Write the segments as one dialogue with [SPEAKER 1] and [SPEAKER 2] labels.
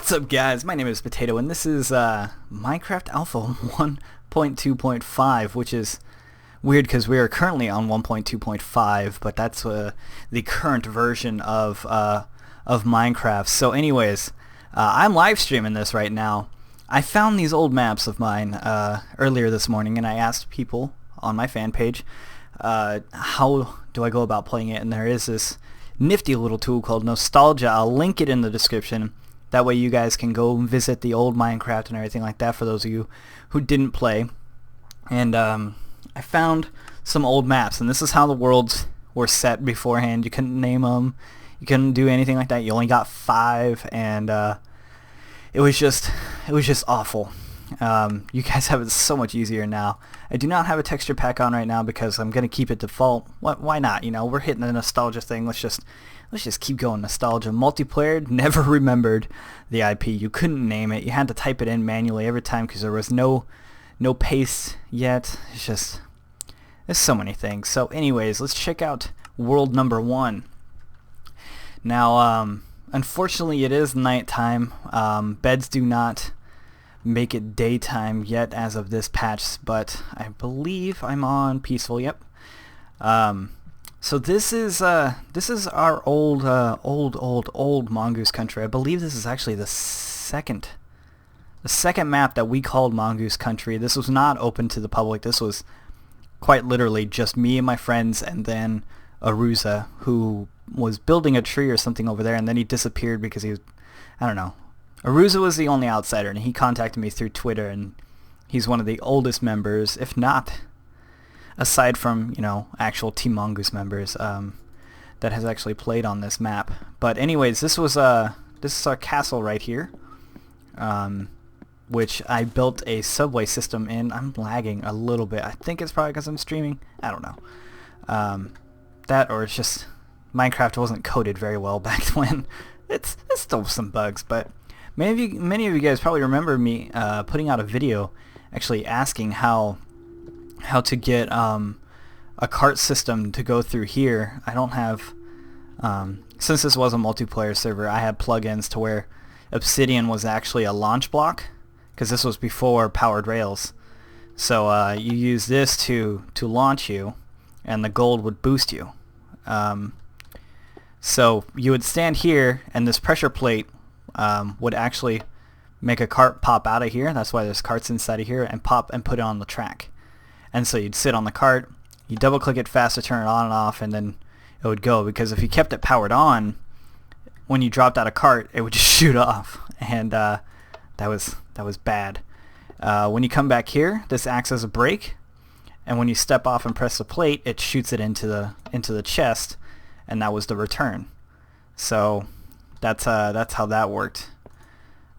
[SPEAKER 1] What's up, guys? My name is Potato, and this is Minecraft Alpha 1.2.5, which is weird because we are currently on 1.2.5, but that's the current version of Minecraft. So anyways, I'm live streaming this right now. I found these old maps of mine earlier this morning, and I asked people on my fan page how do I go about playing it, and there is this nifty little tool called Nostalgia. I'll link it in the description. That way you guys can go visit the old Minecraft and everything like that for those of you who didn't play. And I found some old maps, and this is how the worlds were set beforehand. You couldn't name them. You couldn't do anything like that. You only got 5, and it was just awful. You guys have it so much easier now. I do not have a texture pack on right now because I'm gonna keep it default. Why not? You know, we're hitting the nostalgia thing. Let's just keep going. Nostalgia. Multiplayer, never remembered the IP. You couldn't name it. You had to type it in manually every time because there was no paste yet. There's so many things. So anyways, let's check out world number 1. Now, unfortunately, it is nighttime. Beds do not make it daytime yet as of this patch, but I believe I'm on peaceful. Yep. So this is our old Mongoose country. I believe this is actually the second map that we called Mongoose country. This was not open to the public. This was quite literally just me and my friends, and then Aruza, who was building a tree or something over there, and then he disappeared because he was, I don't know. Aruza was the only outsider, and he contacted me through Twitter, and he's one of the oldest members, if not, aside from, you know, actual Team Mongoose members, that has actually played on this map. But anyways, this is our castle right here, which I built a subway system in. I'm lagging a little bit. I think it's probably because I'm streaming. I don't know. That, or it's just Minecraft wasn't coded very well back when. It's still some bugs, but many of you guys probably remember me putting out a video actually asking how to get a cart system to go through here. I don't have, since this was a multiplayer server, I had plugins to where Obsidian was actually a launch block, because this was before powered rails. So you use this to launch you, and the gold would boost you. So you would stand here, and this pressure plate would actually make a cart pop out of here. That's why there's carts inside of here, and pop and put it on the track. And so you'd sit on the cart, you double click it fast to turn it on and off, and then it would go. Because if you kept it powered on, when you dropped out a cart, it would just shoot off, and that was bad. When you come back here, this acts as a brake, and when you step off and press the plate, it shoots it into the chest, and that was the return. So that's how that worked.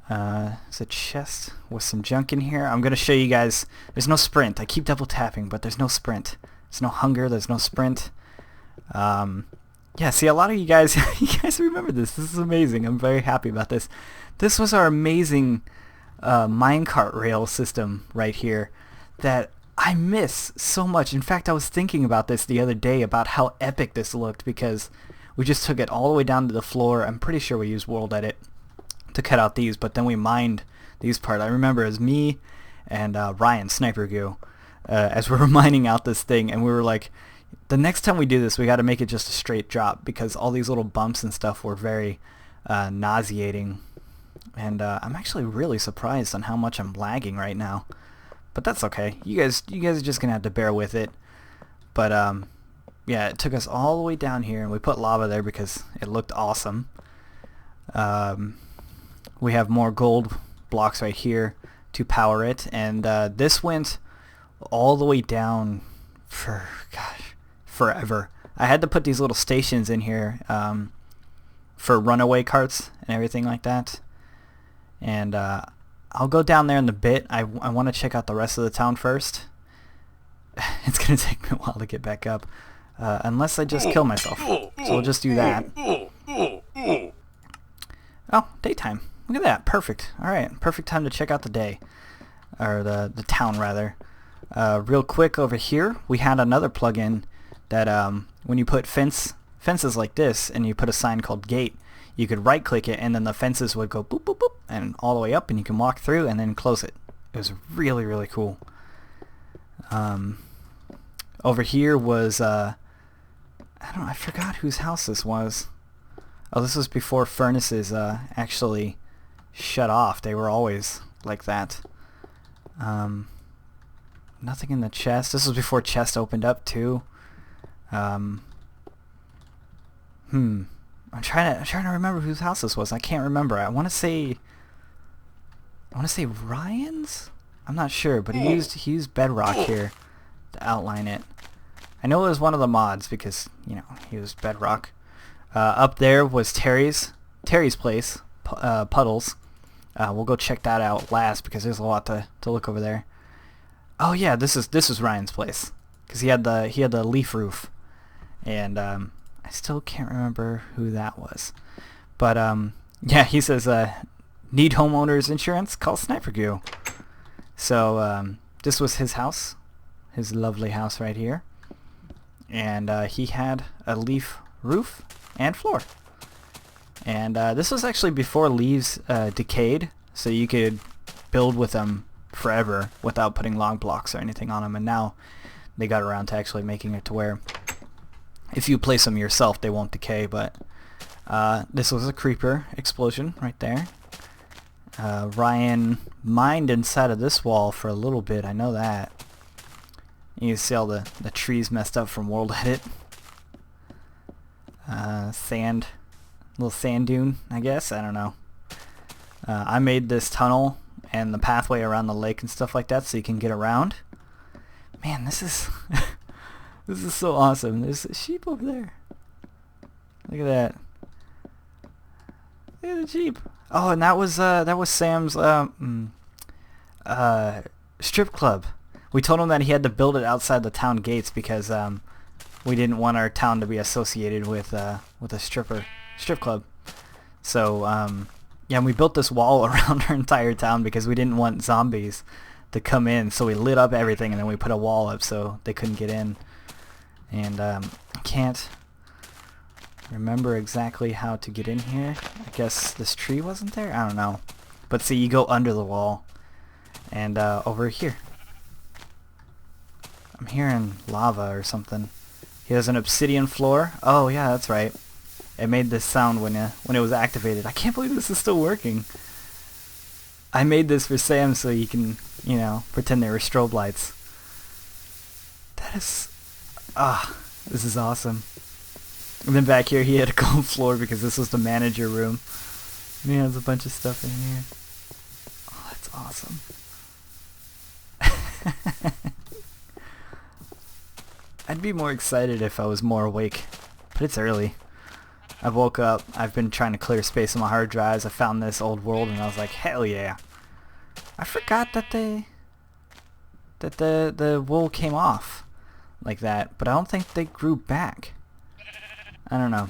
[SPEAKER 1] There's a chest with some junk in here. I'm gonna show you guys. There's no sprint. I keep double tapping, but there's no sprint. There's no hunger. There's no sprint. Yeah. See, a lot of you guys, you guys remember this. This is amazing. I'm very happy about this. This was our amazing minecart rail system right here that I miss so much. In fact, I was thinking about this the other day about how epic this looked, because we just took it all the way down to the floor. I'm pretty sure we used World Edit to cut out these, but then we mined these parts. I remember as me and Ryan Sniper Goo, as we were mining out this thing, and we were like, the next time we do this, we got to make it just a straight drop, because all these little bumps and stuff were very nauseating. And I'm actually really surprised on how much I'm lagging right now, but that's okay. You guys are just gonna have to bear with it. But yeah, it took us all the way down here, and we put lava there because it looked awesome. We have more gold blocks right here to power it, and this went all the way down for, gosh, forever. I had to put these little stations in here for runaway carts and everything like that. And I'll go down there in a bit. I want to check out the rest of the town first. It's going to take me a while to get back up. Unless I just kill myself. So we'll just do that. Oh, daytime. Look at that. Perfect. Alright, perfect time to check out the day. Or the town, rather. Real quick over here, we had another plugin that when you put fences like this, and you put a sign called gate, you could right click it and then the fences would go boop boop boop and all the way up, and you can walk through and then close it. It was really, really cool. Over here was I don't know, I forgot whose house this was. Oh, this was before furnaces actually shut off. They were always like that. Nothing in the chest. This was before chest opened up too. I'm trying to remember whose house this was. I can't remember. I want to say Ryan's. I'm not sure, but he used bedrock here to outline it. I know it was one of the mods because, you know, he used bedrock. Up there was Terry's place, Puddles. We'll go check that out last because there's a lot to look over there. Oh yeah, this is Ryan's place because he had the leaf roof, and I still can't remember who that was. But yeah, he says need homeowners insurance? Call Sniper Goo. So this was his house, his lovely house right here, and he had a leaf roof and floor. And this was actually before leaves decayed, so you could build with them forever without putting log blocks or anything on them. And now they got around to actually making it to where if you place them yourself they won't decay. But this was a creeper explosion right there. Ryan mined inside of this wall for a little bit, I know that. You can see all the trees messed up from World Edit. Sand, little sand dune, I guess, I don't know. I made this tunnel and the pathway around the lake and stuff like that so you can get around. Man, this is this is so awesome. There's a sheep over there. Look at that. Look at the sheep. Oh, and that was Sam's strip club. We told him that he had to build it outside the town gates because we didn't want our town to be associated with a strip club. So yeah, and we built this wall around our entire town because we didn't want zombies to come in. So we lit up everything and then we put a wall up so they couldn't get in. And I can't remember exactly how to get in here. I guess this tree wasn't there? I don't know. But see, you go under the wall. And over here, I'm hearing lava or something. He has an obsidian floor. Oh yeah, that's right. It made this sound when it was activated. I can't believe this is still working. I made this for Sam so you can, you know, pretend they were strobe lights. That is, this is awesome. And then back here he had a gold floor because this was the manager room. And he has a bunch of stuff in here. Oh, that's awesome. I'd be more excited if I was more awake, but it's early. I woke up, I've been trying to clear space on my hard drives, I found this old world and I was like, hell yeah. I forgot that the wool came off like that, but I don't think they grew back. I don't know.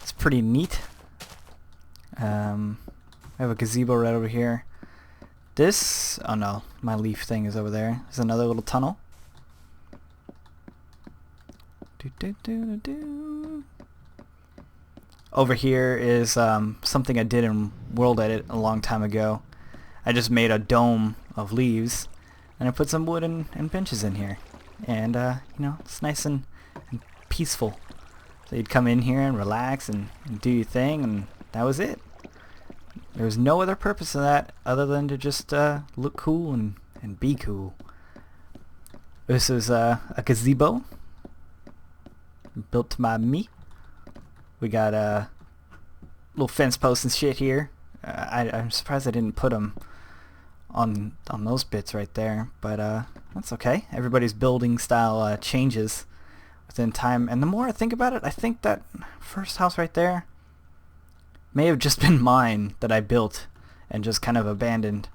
[SPEAKER 1] It's pretty neat. I have a gazebo right over here. This, oh no, my leaf thing is over there. There's another little tunnel. Over here is something I did in World Edit a long time ago. I just made a dome of leaves and I put some wood and benches in here. And you know, it's nice and peaceful. So you'd come in here and relax and do your thing, and that was it. There was no other purpose of that other than to just look cool and be cool. This is a gazebo built by me. We got a little fence posts and shit here. I'm surprised I didn't put them on those bits right there, but that's okay. Everybody's building style changes within time, and the more I think about it, I think that first house right there may have just been mine that I built and just kind of abandoned,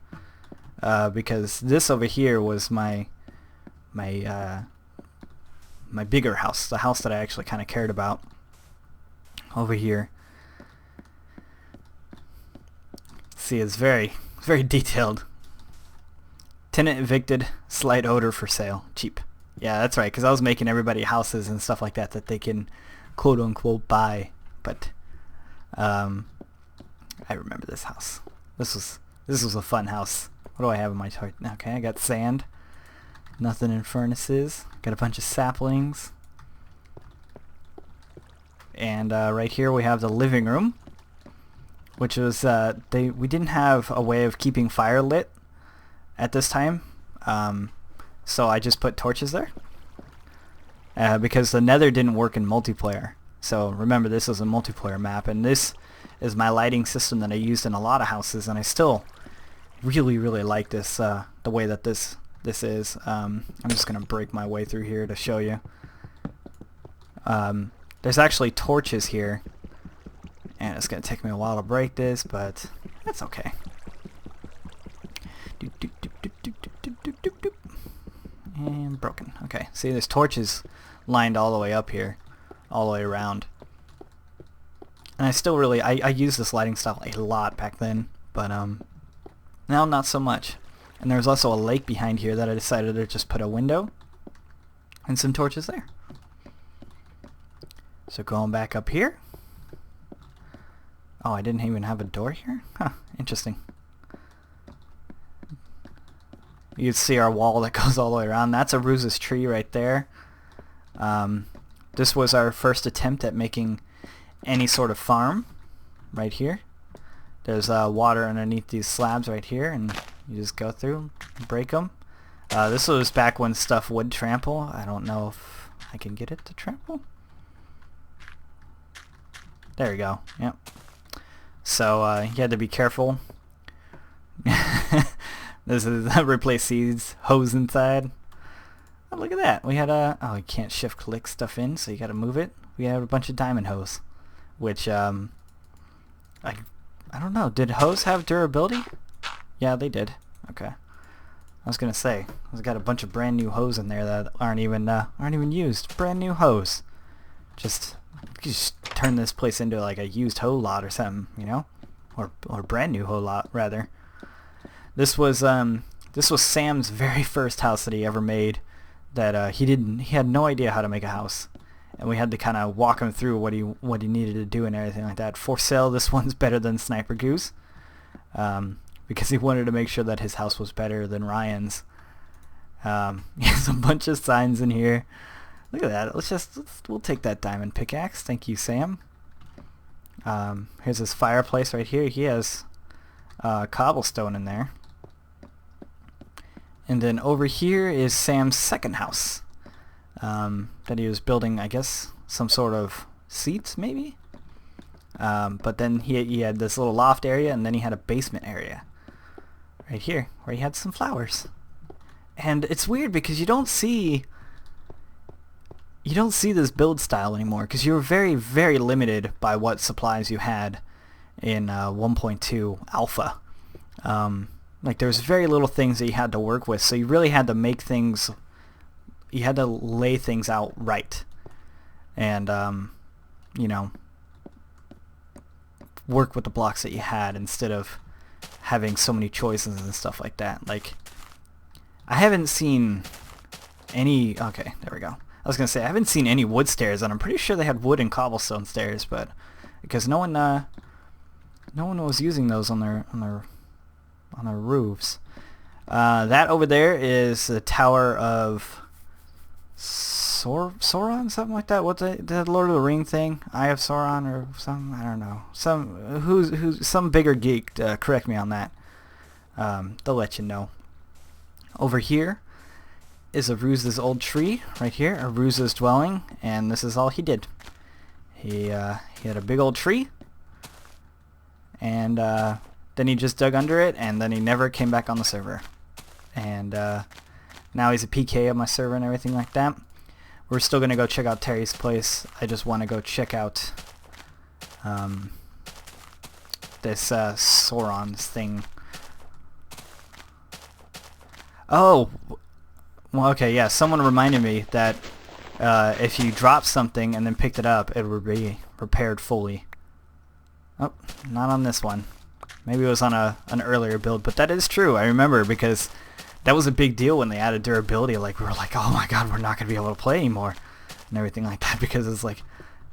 [SPEAKER 1] because this over here was my bigger house, the house that I actually kind of cared about. Over here, see, it's very detailed. Tenant evicted, slight odor for sale, cheap. Yeah, that's right, because I was making everybody houses and stuff like that that they can quote unquote buy, but I remember this house. This was a fun house. What do I have in my toy? Okay, I got sand. Nothing in furnaces. Got a bunch of saplings. And right here we have the living room, which was we didn't have a way of keeping fire lit at this time, so I just put torches there because the Nether didn't work in multiplayer. So remember, this is a multiplayer map, and this is my lighting system that I used in a lot of houses, and I still really like this the way that this is. I'm just gonna break my way through here to show you. There's actually torches here, and it's gonna take me a while to break this, but that's okay. And broken. Okay, see, there's torches lined all the way up here, all the way around. And I still really, I used this lighting style a lot back then, but now not so much. And there's also a lake behind here that I decided to just put a window and some torches there. So going back up here. Oh, I didn't even have a door here? Huh, interesting. You can see our wall that goes all the way around. That's a Ruse's tree right there. This was our first attempt at making any sort of farm right here. There's water underneath these slabs right here, and you just go through and break them. This was back when stuff would trample. I don't know if I can get it to trample. There we go. Yep. So you had to be careful. This is replace seeds, hose inside. Oh, look at that. We had a you can't shift click stuff in, so you got to move it. We had a bunch of diamond hose, which I don't know. Did hose have durability? Yeah, they did. Okay. I was gonna say, I've got a bunch of brand new hose in there that aren't even used. Brand new hose. Just turn this place into like a used hoe lot or something, you know, or brand new hoe lot rather. This was Sam's very first house that he ever made. That he had no idea how to make a house, and we had to kind of walk him through what he needed to do and everything like that. For sale, this one's better than Sniper Goose, because he wanted to make sure that his house was better than Ryan's. He has a bunch of signs in here. Look at that. We'll take that diamond pickaxe. Thank you, Sam. Here's his fireplace right here. He has cobblestone in there. And then over here is Sam's second house that he was building, I guess, some sort of seats maybe. But then he had this little loft area, and then he had a basement area right here where he had some flowers. And it's weird because you don't see this build style anymore because you were very limited by what supplies you had in 1.2 alpha. Like there's very little things that you had to work with, so you really had to make things, you had to lay things out right, and you know, work with the blocks that you had instead of having so many choices and stuff like that. Like I haven't seen any, okay, there we go. I was gonna say I haven't seen any wood stairs, and I'm pretty sure they had wood and cobblestone stairs, but because no one was using those on their roofs. That over there is the Tower of Sauron, something like that. What's the Lord of the Ring thing? Eye of Sauron or something? I don't know. Some bigger geek. Correct me on that. They'll let you know. Over here is Aruza's old tree right here, Aruza's dwelling, and this is all he did. He had a big old tree, and then he just dug under it, and then he never came back on the server. And now he's a PK of my server and everything like that. We're still going to go check out Terry's place. I just want to go check out this Sauron's thing. Oh, well, okay, yeah, someone reminded me that if you drop something and then picked it up, it would be repaired fully. Oh, not on this one. Maybe it was on an earlier build, but that is true. I remember because that was a big deal when they added durability. Like we were like, oh my god, we're not going to be able to play anymore and everything like that because it's like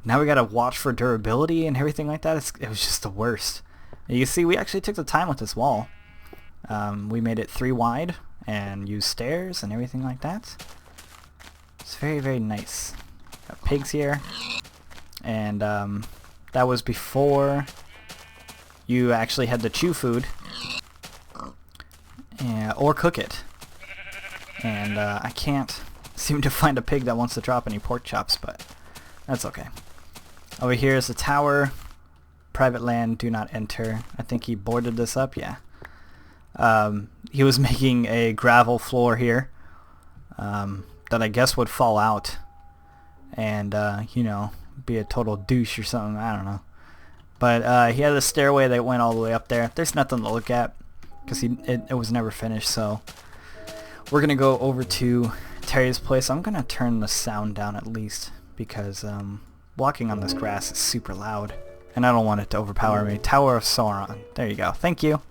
[SPEAKER 1] now we gotta watch for durability and everything like that. It was just the worst. You see, we actually took the time with this wall. We made it 3 wide and used stairs and everything like that. It's very, very nice. Got pigs here. And that was before you actually had to chew food or cook it. And I can't seem to find a pig that wants to drop any pork chops, but that's okay. Over here is the tower. Private land, do not enter. I think he boarded this up, yeah. He was making a gravel floor here that I guess would fall out and, you know, be a total douche or something. I don't know. But he had a stairway that went all the way up there. There's nothing to look at because it was never finished, so we're going to go over to Terry's place. I'm going to turn the sound down at least because walking on this grass is super loud and I don't want it to overpower me. Tower of Sauron. There you go. Thank you.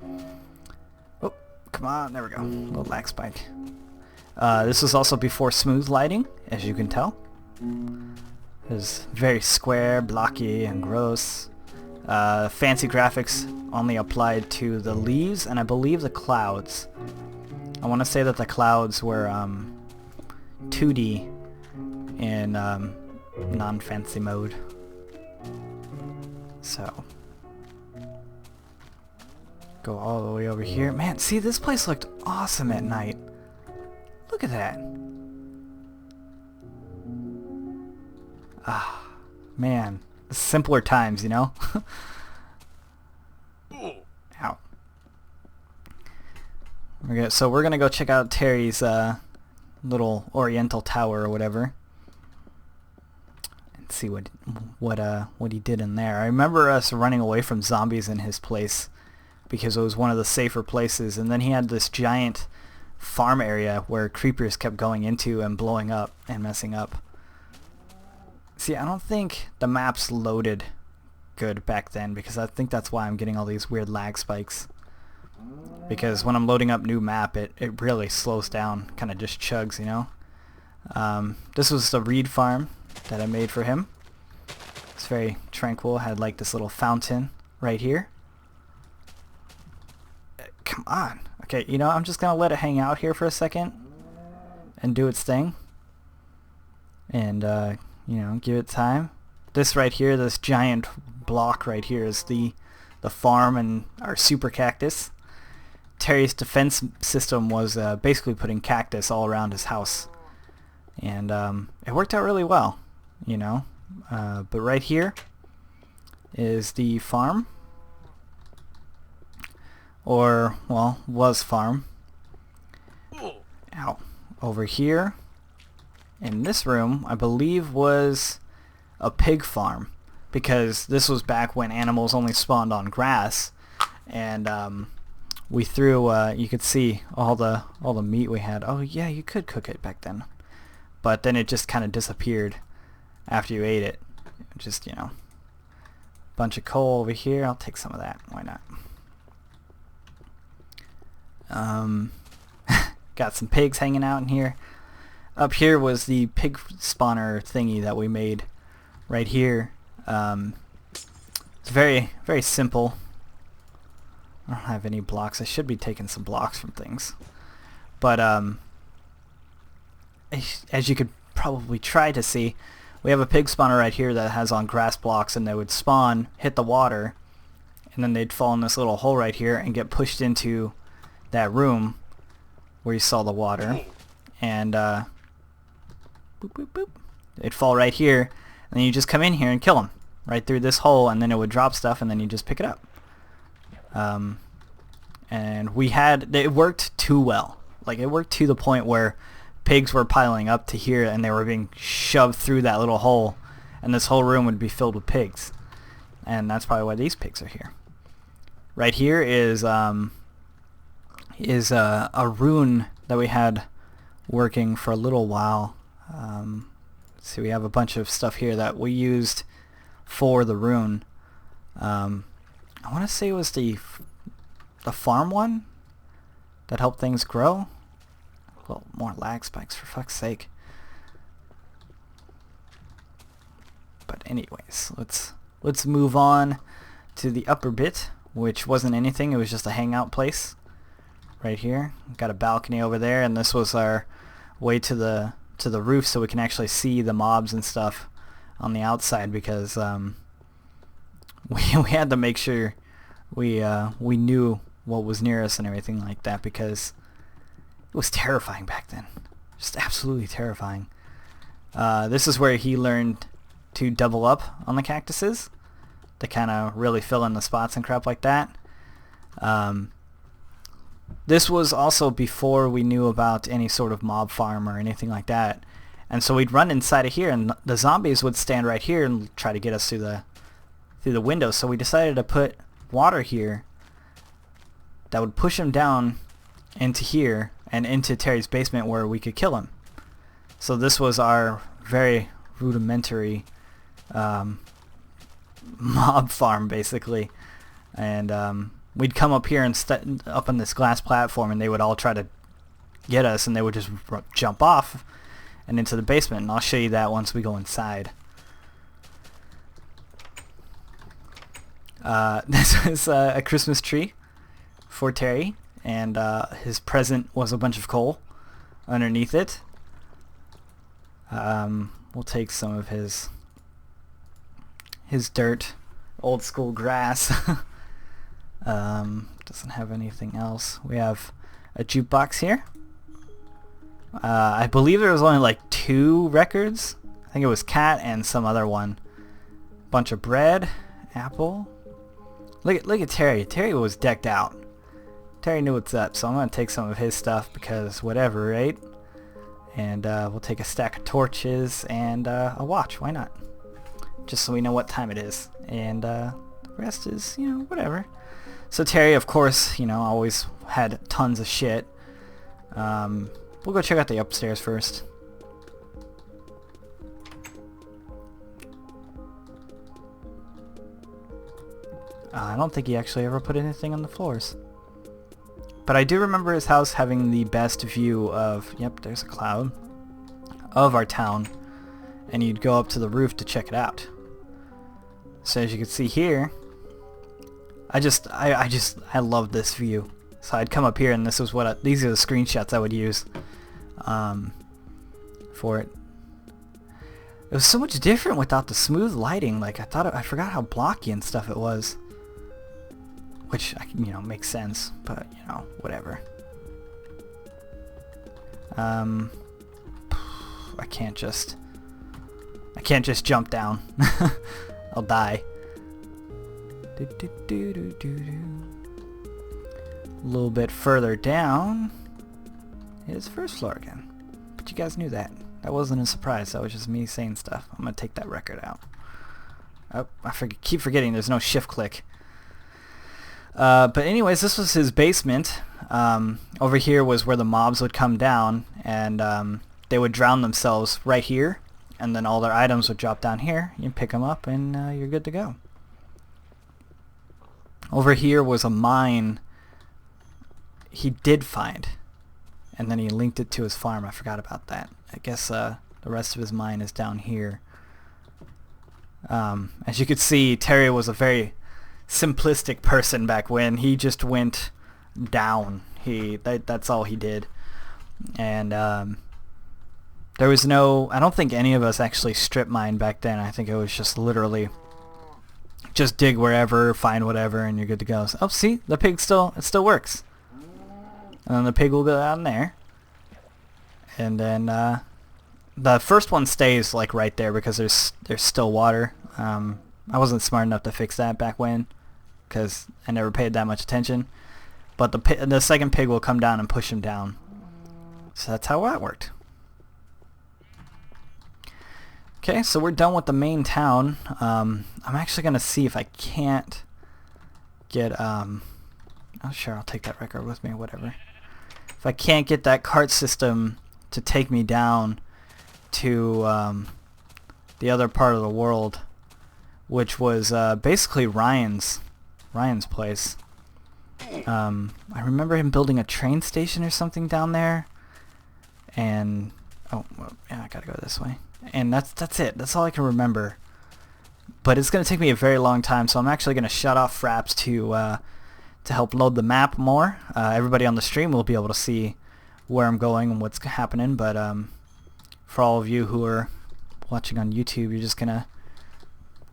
[SPEAKER 1] Oh, come on. There we go. Little lag spike. This was also before smooth lighting, as you can tell. It was very square, blocky, and gross. Fancy graphics only applied to the leaves and I believe the clouds. I want to say that the clouds were 2D in non-fancy mode. So, go all the way over here. Man, see, this place looked awesome at night. Look at that. Ah, man. Simpler times, you know? Ow. So we're gonna go check out Terry's little Oriental tower or whatever, and see what he did in there. I remember us running away from zombies in his place because it was one of the safer places, and then he had this giant farm area where creepers kept going into and blowing up and messing up. See, I don't think the maps loaded good back then because I think that's why I'm getting all these weird lag spikes. Because when I'm loading up new map, it really slows down, kind of just chugs, you know. This was the reed farm that I made for him. It's very tranquil. Had like this little fountain right here. Come on. Okay, you know, I'm just gonna let it hang out here for a second and do its thing. And you know, give it time. This right here, this giant block right here is the farm and our super cactus. Terry's defense system was basically putting cactus all around his house. And it worked out really well, you know. But right here is the farm. Or, well, was farm. Ow. Over here in this room, I believe was a pig farm, because this was back when animals only spawned on grass, and we threw you could see all the meat we had. Oh yeah, you could cook it back then, but then it just kind of disappeared after you ate it. Just, you know, bunch of coal over here. I'll take some of that, why not. Got some pigs hanging out in here. Up here was the pig spawner thingy that we made right here. It's very, very simple. I don't have any blocks. I should be taking some blocks from things. But as you could probably try to see, we have a pig spawner right here that has on grass blocks, and they would spawn, hit the water, and then they'd fall in this little hole right here and get pushed into that room where you saw the water. And boop, boop, boop. They'd fall right here, and then you just come in here and kill them right through this hole, and then it would drop stuff, and then you just pick it up. And it worked too well. Like, it worked to the point where pigs were piling up to here, and they were being shoved through that little hole, and this whole room would be filled with pigs. And that's probably why these pigs are here. Right here is a rune that we had working for a little while. So we have a bunch of stuff here that we used for the rune. I want to say it was the farm one that helped things grow. Well, more lag spikes, for fuck's sake. But anyways, let's move on to the upper bit, which wasn't anything. It was just a hangout place right here. Got a balcony over there, and this was our way to the roof, so we can actually see the mobs and stuff on the outside, because we had to make sure we knew what was near us and everything like that, because it was terrifying back then. Just absolutely terrifying. This is where he learned to double up on the cactuses to kind of really fill in the spots and crap like that. This was also before we knew about any sort of mob farm or anything like that. And so we'd run inside of here, and the zombies would stand right here and try to get us through the window. So we decided to put water here that would push him down into here and into Terry's basement, where we could kill him. So this was our very rudimentary mob farm, basically. And we'd come up here and up on this glass platform, and they would all try to get us, and they would just jump off and into the basement. And I'll show you that once we go inside. This is a Christmas tree for Terry, and his present was a bunch of coal underneath it. We'll take some of his dirt, old school grass. Doesn't have anything else. We have a jukebox here. I believe there was only like 2 records. I think it was Cat and some other one. Bunch of bread, apple. Look at Terry. Terry was decked out. Terry knew what's up, so I'm gonna take some of his stuff, because whatever, right? And we'll take a stack of torches and a watch. Why not? Just so we know what time it is. And the rest is, you know, whatever. So Terry, of course, you know, always had tons of shit. We'll go check out the upstairs first. I don't think he actually ever put anything on the floors. But I do remember his house having the best view of, yep, there's a cloud, of our town. And you'd go up to the roof to check it out. So as you can see here, I love this view. So I'd come up here, and this is what these are the screenshots I would use for it. It was so much different without the smooth lighting. Like I forgot how blocky and stuff it was, which, you know, makes sense. But you know, whatever. I can't just jump down. I'll die. A little bit further down is first floor again. But you guys knew that. That wasn't a surprise. That was just me saying stuff. I'm gonna take that record out. Oh, keep forgetting there's no shift click. But anyways, this was his basement. Over here was where the mobs would come down, and they would drown themselves right here, and then all their items would drop down here. You pick them up, and you're good to go. Over here was a mine he did find, and then he linked it to his farm. I forgot about that. I guess the rest of his mine is down here. As you could see, Terry was a very simplistic person back when. He just went down. That's all he did. And there was no, I don't think any of us actually strip mined back then. I think it was just literally just dig wherever, find whatever, and you're good to go. So, oh, see, the pig it still works. And then the pig will go down there. And then the first one stays like right there because there's still water. I wasn't smart enough to fix that back when, because I never paid that much attention. But the second pig will come down and push him down. So that's how that worked. Okay, so we're done with the main town. I'm actually gonna see if I can't get oh sure, I'll take that record with me, whatever. If I can't get that cart system to take me down to the other part of the world, which was basically Ryan's place. I remember him building a train station or something down there, and oh well, yeah, I gotta go this way. And that's it. That's all I can remember but it's going to take me a very long time, so I'm actually going to shut off Fraps to help load the map more. Everybody on the stream will be able to see where I'm going and what's happening, but for all of you who are watching on YouTube, you're just going to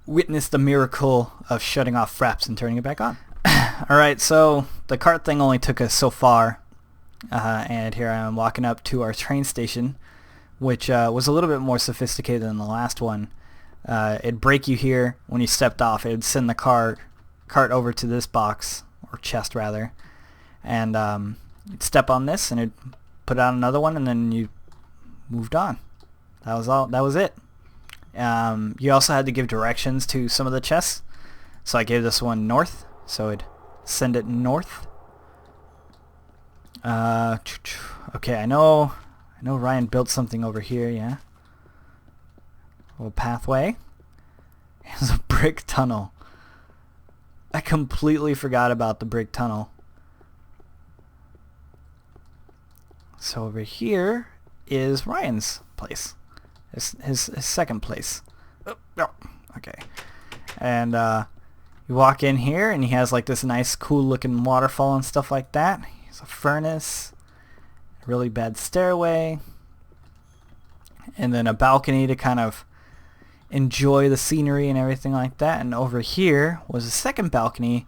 [SPEAKER 1] witness the miracle of shutting off Fraps and turning it back on. Alright, so the cart thing only took us so far, and here I am walking up to our train station, which was a little bit more sophisticated than the last one. It'd break you here when you stepped off. It'd send the cart over to this box, or chest rather, and you'd step on this and it'd put out another one, and then you moved on. That was all. That was it. You also had to give directions to some of the chests, so I gave this one north, so it'd send it north. Okay, I know Ryan built something over here, yeah. A little pathway. There's a brick tunnel. I completely forgot about the brick tunnel. So over here is Ryan's place. His second place. Oh, okay. And you walk in here and he has like this nice cool looking waterfall and stuff like that. He has a furnace, a really bad stairway, and then a balcony to kind of enjoy the scenery and everything like that. And over here was a second balcony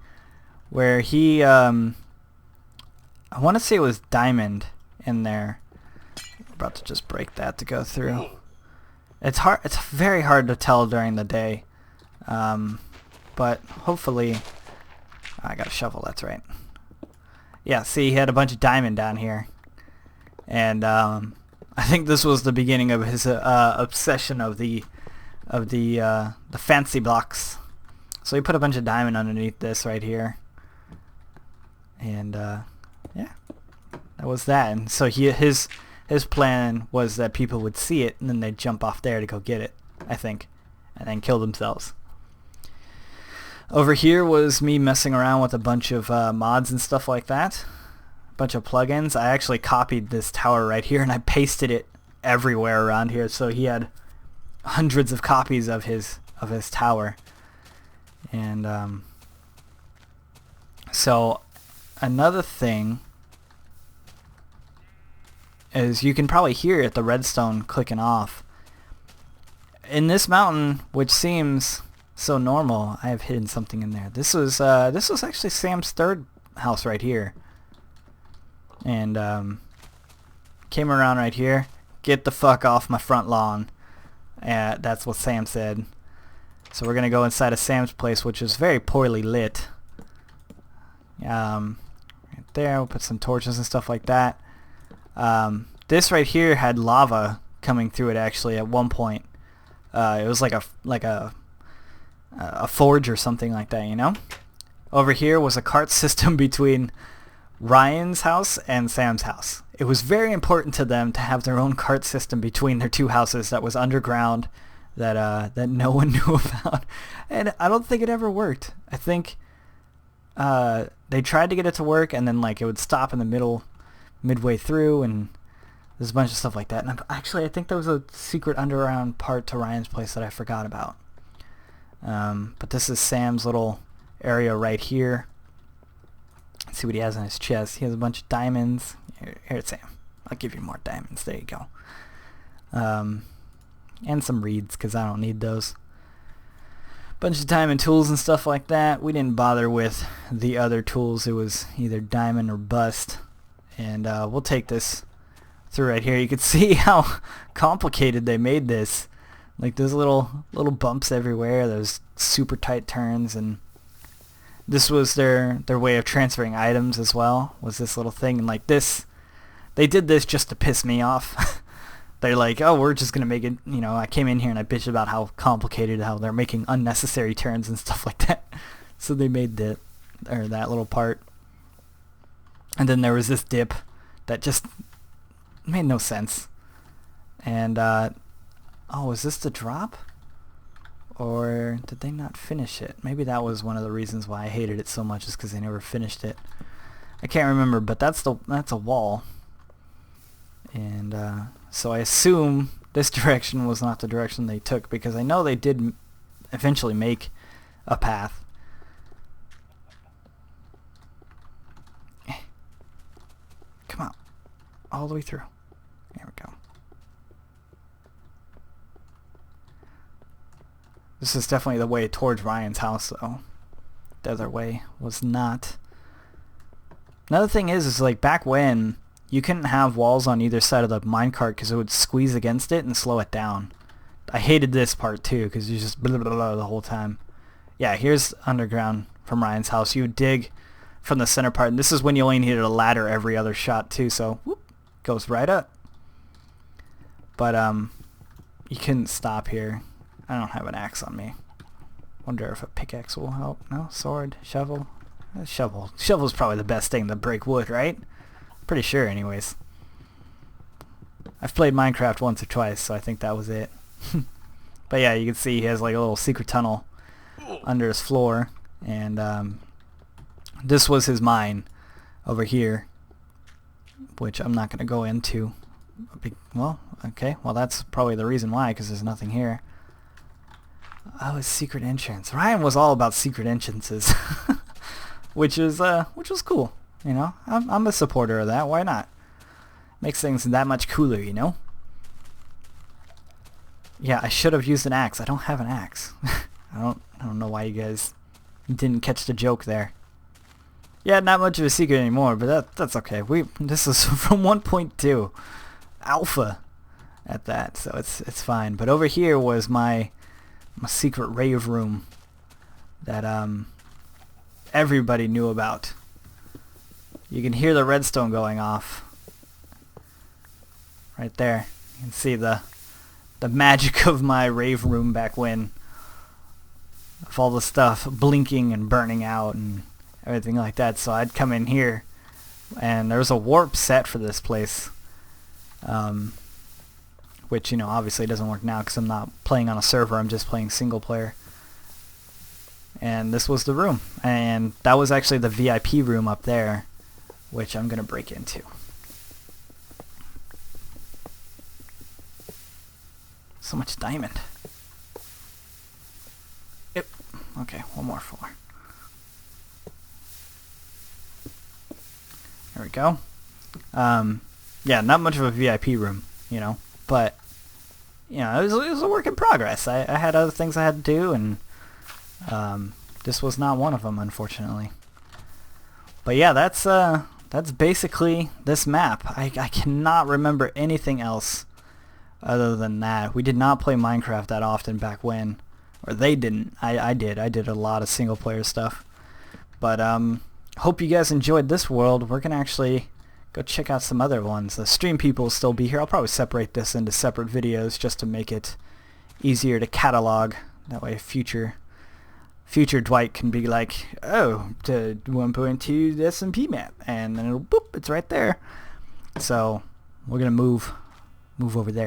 [SPEAKER 1] where he I want to say it was diamond in there. We're about to just break that to go through. It's very hard to tell during the day, but hopefully I got a shovel, that's right. Yeah, see, he had a bunch of diamond down here, and I think this was the beginning of his obsession of the fancy blocks. So he put a bunch of diamond underneath this right here, and yeah, that was that. And so his plan was that people would see it and then they'd jump off there to go get it, I think, and then kill themselves. Over here was me messing around with a bunch of mods and stuff like that, a bunch of plugins. I actually copied this tower right here and I pasted it everywhere around here, so he had hundreds of copies of his tower. And so another thing is you can probably hear it, the redstone clicking off. In this mountain, which seems so normal, I have hidden something in there. This was actually Sam's third house right here. And came around right here. Get the fuck off my front lawn. That's what Sam said. So we're gonna go inside of Sam's place, which is very poorly lit. Right there, we'll put some torches and stuff like that. This right here had lava coming through it actually at one point. It was like a forge or something like that, you know? Over here was a cart system between Ryan's house and Sam's house. It was very important to them to have their own cart system between their two houses that was underground, that no one knew about. And I don't think it ever worked. I think they tried to get it to work, and then like it would stop in the middle, midway through, and there's a bunch of stuff like that. And I think there was a secret underground part to Ryan's place that I forgot about. But this is Sam's little area right here. Let's see what he has in his chest. He has a bunch of diamonds. Here, Sam. I'll give you more diamonds. There you go. And some reeds, because I don't need those. Bunch of diamond tools and stuff like that. We didn't bother with the other tools. It was either diamond or bust. And we'll take this through right here. You can see how complicated they made this. Like there's little bumps everywhere. There's super tight turns, and this was their way of transferring items as well, was this little thing. And like this, they did this just to piss me off. They're like, oh, we're just gonna make it, you know, I came in here and I bitched about how complicated, how they're making unnecessary turns and stuff like that. So they made that little part. And then there was this dip that just made no sense. And oh, is this the drop? Or did they not finish it? Maybe that was one of the reasons why I hated it so much, is because they never finished it. I can't remember, but that's a wall. And so I assume this direction was not the direction they took, because I know they did eventually make a path. Come on. All the way through. There we go. This is definitely the way towards Ryan's house, though. The other way was not. Another thing is like back when you couldn't have walls on either side of the minecart because it would squeeze against it and slow it down. I hated this part too because you just blah, blah, blah the whole time. Yeah, here's underground from Ryan's house. You would dig from the center part, and this is when you only needed a ladder every other shot too, so whoop, goes right up. But you couldn't stop here. I don't have an axe on me. Wonder if a pickaxe will help. No? Sword? Shovel? Shovel. Shovel's probably the best thing to break wood, right? Pretty sure anyways. I've played Minecraft once or twice, so I think that was it. But yeah, you can see he has like a little secret tunnel under his floor, and this was his mine over here, which I'm not going to go into. Well, okay, well that's probably the reason why, because there's nothing here. Oh, his secret entrance. Ryan was all about secret entrances, which was cool. You know, I'm a supporter of that. Why not? Makes things that much cooler, you know. Yeah, I should have used an axe. I don't have an axe. I don't know why you guys didn't catch the joke there. Yeah, not much of a secret anymore, but that's okay. This is from 1.2 alpha at that, so it's fine. But over here was my secret rave room that everybody knew about. You can hear the redstone going off right there. You can see the magic of my rave room back when, of all the stuff blinking and burning out and everything like that. So I'd come in here, and there was a warp set for this place, which, you know, obviously doesn't work now because I'm not playing on a server. I'm just playing single player. And this was the room, and that was actually the VIP room up there, which I'm gonna break into. So much diamond. Yep. Okay, one more floor. There we go. Yeah, not much of a VIP room, you know, but you know, it was a work in progress. I had other things I had to do, and this was not one of them, unfortunately. But yeah, that's basically this map. I cannot remember anything else other than that. We did not play Minecraft that often back when, or they didn't. I did. I did a lot of single player stuff. But hope you guys enjoyed this world. We're gonna actually go check out some other ones. The stream people will still be here. I'll probably separate this into separate videos just to make it easier to catalog. That way future Dwight can be like, oh, to 1.2 SMP map, and then it'll boop, it's right there. So we're gonna move over there.